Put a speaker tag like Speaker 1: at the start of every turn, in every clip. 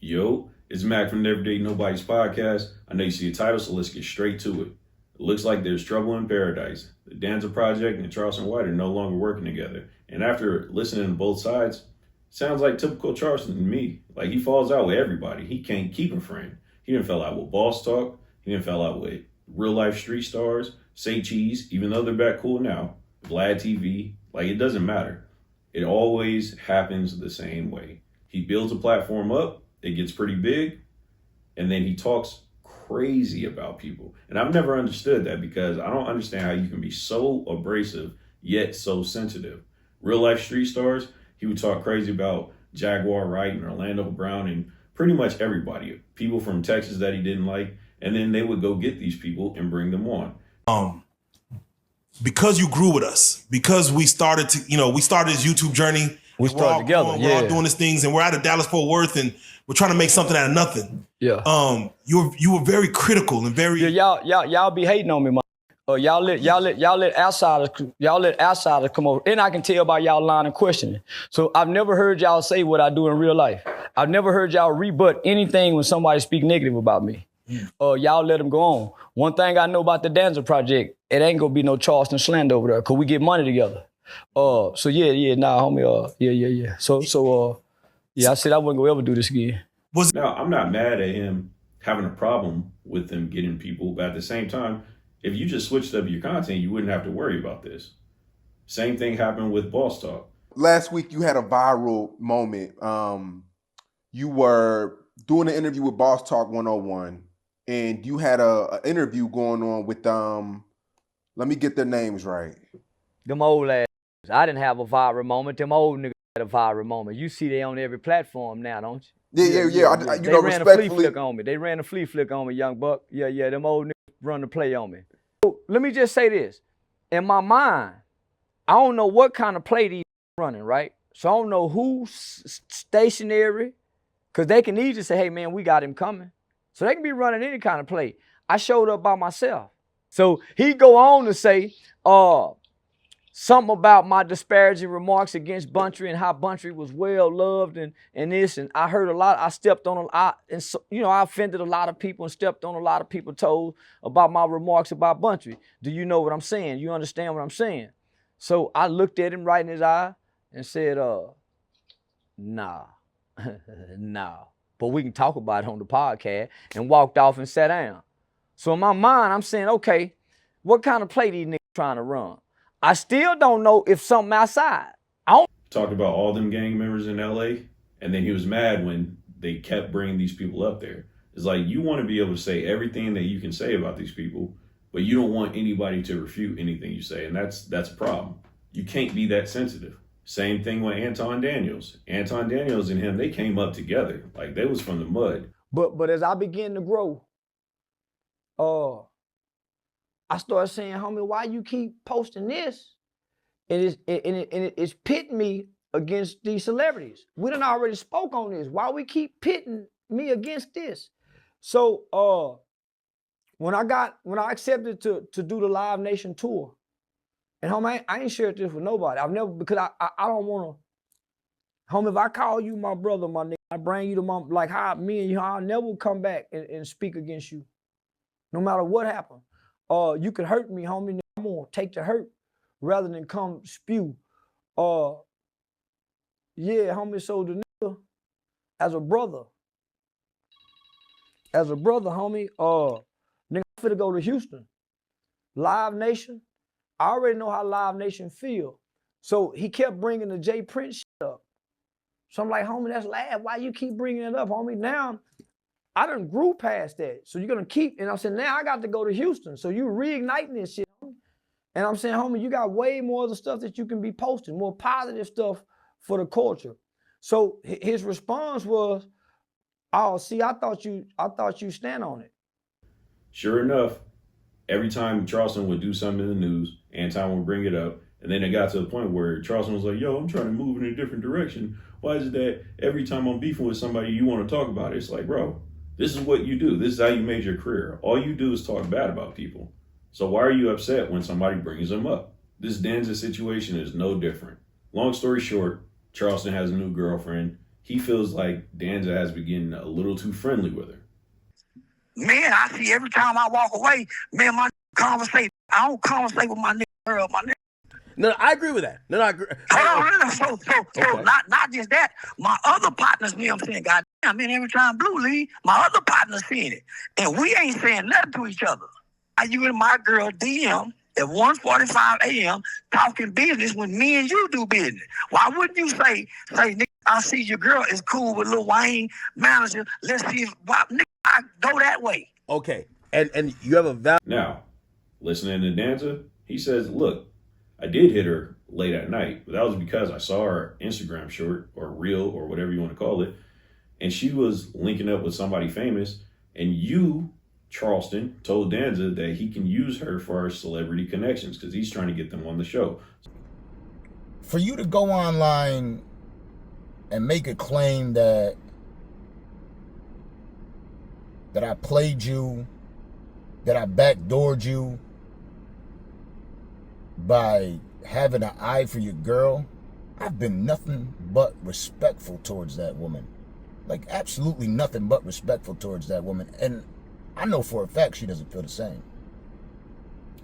Speaker 1: Yo, it's Mac from Everyday Nobody's Podcast. I know you see the title, so let's get straight to it. It looks like there's trouble in paradise. The Danza Project and Charleston White are no longer working together. And after listening to both sides, sounds like typical Charleston to me. Like he falls out with everybody. He can't keep a friend. He didn't fell out with Boss Talk. He didn't fell out with real life street stars, Say Cheese, even though they're back cool now, Vlad TV. Like it doesn't matter. It always happens the same way. He builds a platform up. It gets pretty big, and then he talks crazy about people. And I've never understood that because I don't understand how you can be so abrasive yet so sensitive. Real life street stars, he would talk crazy about Jaguar Wright and Orlando Brown and pretty much everybody. People from Texas that he didn't like, and then they would go get these people and bring them on.
Speaker 2: Because you grew with us, because we started this YouTube journey.
Speaker 3: We started together.
Speaker 2: We're all doing these things, and we're out of Dallas-Fort Worth, and we're trying to make something out of nothing.
Speaker 3: Yeah.
Speaker 2: You were very critical and very.
Speaker 3: Yeah, y'all be hating on me, man. Y'all let outsiders come over, and I can tell by y'all line of questioning. So I've never heard y'all say what I do in real life. I've never heard y'all rebut anything when somebody speak negative about me. Y'all let them go on. One thing I know about the Danza Project, it ain't gonna be no Charleston slander over there, cause we get money together. So homie, yeah. So I said I wasn't gonna ever do this again.
Speaker 1: Now, I'm not mad at him having a problem with him getting people, but at the same time, if you just switched up your content, you wouldn't have to worry about this. Same thing happened with Boss Talk.
Speaker 4: Last week, you had a viral moment. You were doing an interview with Boss Talk 101, and you had an interview going on with, let me get their names right.
Speaker 3: Them old ass. I didn't have a viral moment. Them old niggas had a viral moment. You see they on every platform now, don't you?
Speaker 4: Yeah.
Speaker 3: They ran a flea flick on me. They ran a flea flick on me, young buck. Yeah. Them old niggas run the play on me. So, let me just say this. In my mind, I don't know what kind of play these running, right? So I don't know who's stationary, because they can easily say, hey, man, we got him coming. So they can be running any kind of play. I showed up by myself. So he go on to say, something about my disparaging remarks against Buntry and how Buntry was well loved and this, and I heard a lot. I stepped on a lot, and so, I offended a lot of people and stepped on a lot of people's toes about my remarks about Buntry. Do you know what I'm saying? You understand what I'm saying? So I looked at him right in his eye and said, nah, but we can talk about it on the podcast, and walked off and sat down. So in my mind, I'm saying, okay, what kind of play these niggas trying to run? I still don't know if something outside.
Speaker 1: Talked about all them gang members in LA, and then he was mad when they kept bringing these people up there. It's like, you want to be able to say everything that you can say about these people, but you don't want anybody to refute anything you say, and that's a problem. You can't be that sensitive. Same thing with Anton Daniels. Anton Daniels and him, they came up together. Like, they was from the mud.
Speaker 3: But as I began to grow, I started saying, homie, why you keep posting this? And it's pitting me against these celebrities. We done already spoke on this. Why we keep pitting me against this? So when I accepted to do the Live Nation tour, and homie, I ain't shared this with nobody. I've never, because I don't want to, homie, if I call you my brother, my nigga, I bring you to my, like how me and you, I'll never come back and speak against you. No matter what happened. You could hurt me, homie. I'm gonna take the hurt rather than come spew. Homie, so the nigga, as a brother, homie, nigga, I'm finna go to Houston. Live Nation, I already know how Live Nation feel. So he kept bringing the Jay Prince shit up. So I'm like, homie, that's laugh. Why you keep bringing it up, homie? Now, I done grew past that. So you're going to keep, and I'm saying, now I got to go to Houston. So you reigniting this shit, homie. And I'm saying, homie, you got way more of the stuff that you can be posting, more positive stuff for the culture. So his response was, oh, see, I thought you stand on it.
Speaker 1: Sure enough, every time Charleston would do something in the news, Anton would bring it up. And then it got to the point where Charleston was like, yo, I'm trying to move in a different direction. Why is it that every time I'm beefing with somebody, you want to talk about it? It's like, bro, this is what you do. This is how you made your career. All you do is talk bad about people. So why are you upset when somebody brings them up? This Danza situation is no different. Long story short, Charleston has a new girlfriend. he feels like Danza has been getting a little too friendly with her.
Speaker 5: Man, I see every time I walk away, man, my conversation. I don't conversate with my nigga girl, my nigga.
Speaker 6: No, I agree with that. No, I agree.
Speaker 5: Hold on, so
Speaker 6: Okay.
Speaker 5: not just that. My other partners, you know what I'm saying, goddamn, man, every time Blue leave, my other partners seeing it. And we ain't saying nothing to each other. You and my girl DM at 1:45 a.m. talking business when me and you do business. Why wouldn't you say, nigga, I see your girl is cool with Lil Wayne, manager. Let's see if, nigga, I go that way.
Speaker 6: Okay. And you have a valid.
Speaker 1: Now, listening to Danza, he says, look, I did hit her late at night, but that was because I saw her Instagram short or reel or whatever you want to call it, and she was linking up with somebody famous, and you, Charleston, told Danza that he can use her for our celebrity connections because he's trying to get them on the show.
Speaker 7: For you to go online and make a claim that I played you, that I backdoored you by having an eye for your girl, I've been nothing but respectful towards that woman. Like, absolutely nothing but respectful towards that woman. And I know for a fact she doesn't feel the same.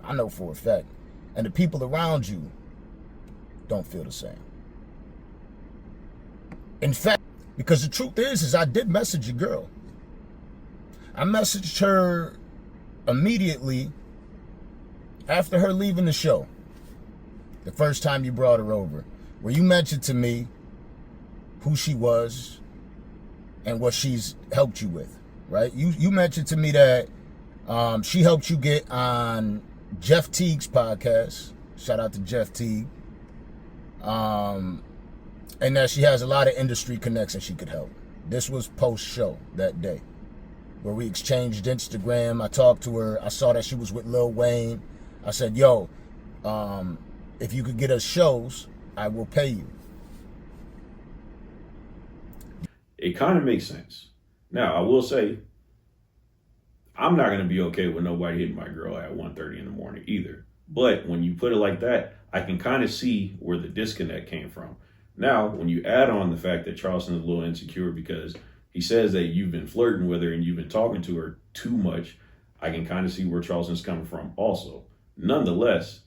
Speaker 7: I know for a fact. And the people around you don't feel the same. In fact, because the truth is I did message your girl. I messaged her immediately after her leaving the show. The first time you brought her over, where you mentioned to me who she was and what she's helped you with, right? You mentioned to me that she helped you get on Jeff Teague's podcast. Shout out to Jeff Teague. And that she has a lot of industry connections she could help. This was post-show that day, where we exchanged Instagram. I talked to her. I saw that she was with Lil Wayne. I said, yo, if you could get us shows, I will pay you.
Speaker 1: It kind of makes sense. Now, I will say, I'm not going to be okay with nobody hitting my girl at 1:30 in the morning either. But when you put it like that, I can kind of see where the disconnect came from. Now, when you add on the fact that Charleston is a little insecure because he says that you've been flirting with her and you've been talking to her too much, I can kind of see where Charleston's coming from also. Nonetheless,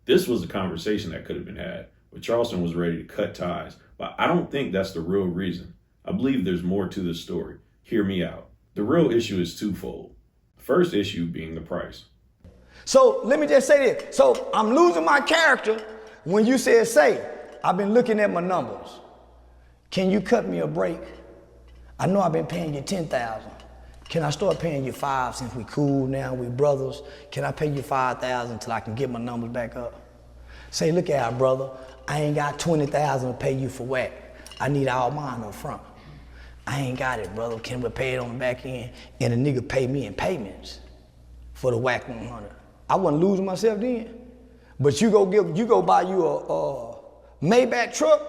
Speaker 1: this was a conversation that could have been had, but Charleston was ready to cut ties. But I don't think that's the real reason. I believe there's more to this story. Hear me out. The real issue is twofold. The first issue being the price.
Speaker 3: So let me just say this. So I'm losing my character when you said, say, I've been looking at my numbers. Can you cut me a break? I know I've been paying you $10,000. Can I start paying you $5 since we cool now, we brothers? Can I pay you $5,000 until I can get my numbers back up? Say, look at our brother. I ain't got $20,000 to pay you for whack. I need all mine up front. I ain't got it, brother. Can we pay it on the back end? And the nigga pay me in payments for the whack 100. I wasn't losing myself then. But you go buy you a Maybach truck.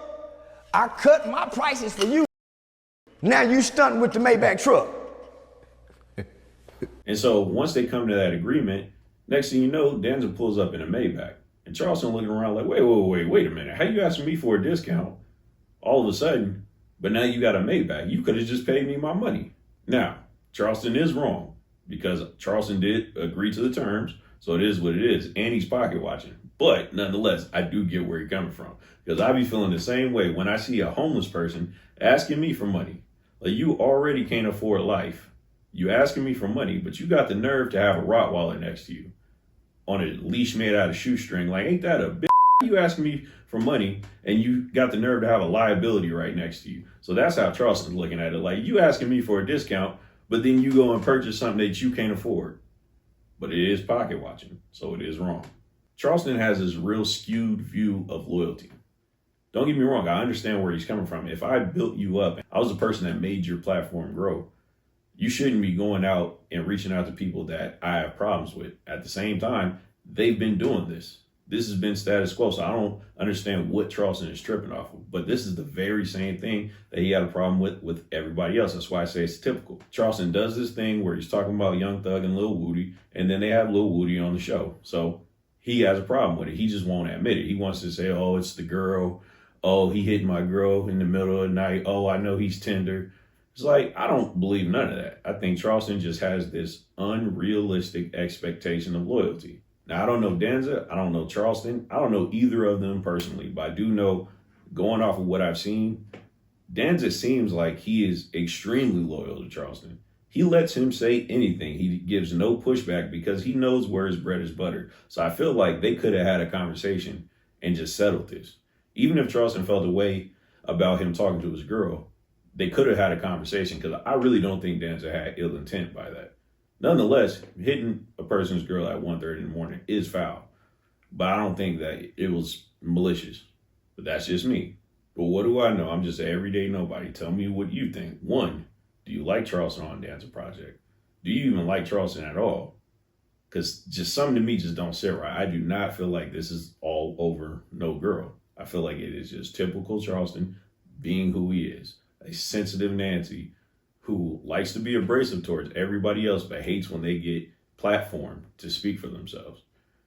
Speaker 3: I cut my prices for you. Now you stunting with the Maybach truck.
Speaker 1: And so once they come to that agreement, next thing you know, Danza pulls up in a Maybach. And Charleston looking around like, wait a minute. How you asking me for a discount all of a sudden, but now you got a Maybach? You could have just paid me my money. Now, Charleston is wrong because Charleston did agree to the terms, so it is what it is, and he's pocket watching. But nonetheless, I do get where he's coming from because I be feeling the same way when I see a homeless person asking me for money. Like, you already can't afford life. You asking me for money, but you got the nerve to have a Rottweiler next to you on a leash made out of shoestring. Like, ain't that a bitch? You asking me for money and you got the nerve to have a liability right next to you. So that's how Charleston's looking at it. Like, you asking me for a discount, but then you go and purchase something that you can't afford. But it is pocket watching, so it is wrong. Charleston has this real skewed view of loyalty. Don't get me wrong, I understand where he's coming from. If I built you up, I was the person that made your platform grow, you shouldn't be going out and reaching out to people that I have problems with. At the same time, they've been doing this. This has been status quo, so I don't understand what Charleston is tripping off of. But this is the very same thing that he had a problem with everybody else. That's why I say it's typical. Charleston does this thing where he's talking about Young Thug and Lil Woody, and then they have Lil Woody on the show. So he has a problem with it. He just won't admit it. He wants to say, oh, it's the girl. oh, he hit my girl in the middle of the night. Oh, I know he's tender. It's like, I don't believe none of that. I think Charleston just has this unrealistic expectation of loyalty. Now, I don't know Danza. I don't know Charleston. I don't know either of them personally, but I do know, going off of what I've seen, Danza seems like he is extremely loyal to Charleston. He lets him say anything. He gives no pushback because he knows where his bread is buttered. So I feel like they could have had a conversation and just settled this. Even if Charleston felt a way about him talking to his girl, they could have had a conversation, because I really don't think Danza had ill intent by that. Nonetheless, hitting a person's girl at 1:30 in the morning is foul. But I don't think that it was malicious. But that's just me. But what do I know? I'm just an everyday nobody. Tell me what you think. One, do you like Charleston on Danza Project? Do you even like Charleston at all? Because just something to me just don't sit right. I do not feel like this is all over no girl. I feel like it is just typical Charleston being who he is. A sensitive Nancy who likes to be abrasive towards everybody else but hates when they get platformed to speak for themselves.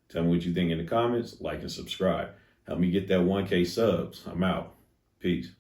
Speaker 1: Tell me what you think in the comments. Like and subscribe. Help me get that 1K subs. I'm out. Peace.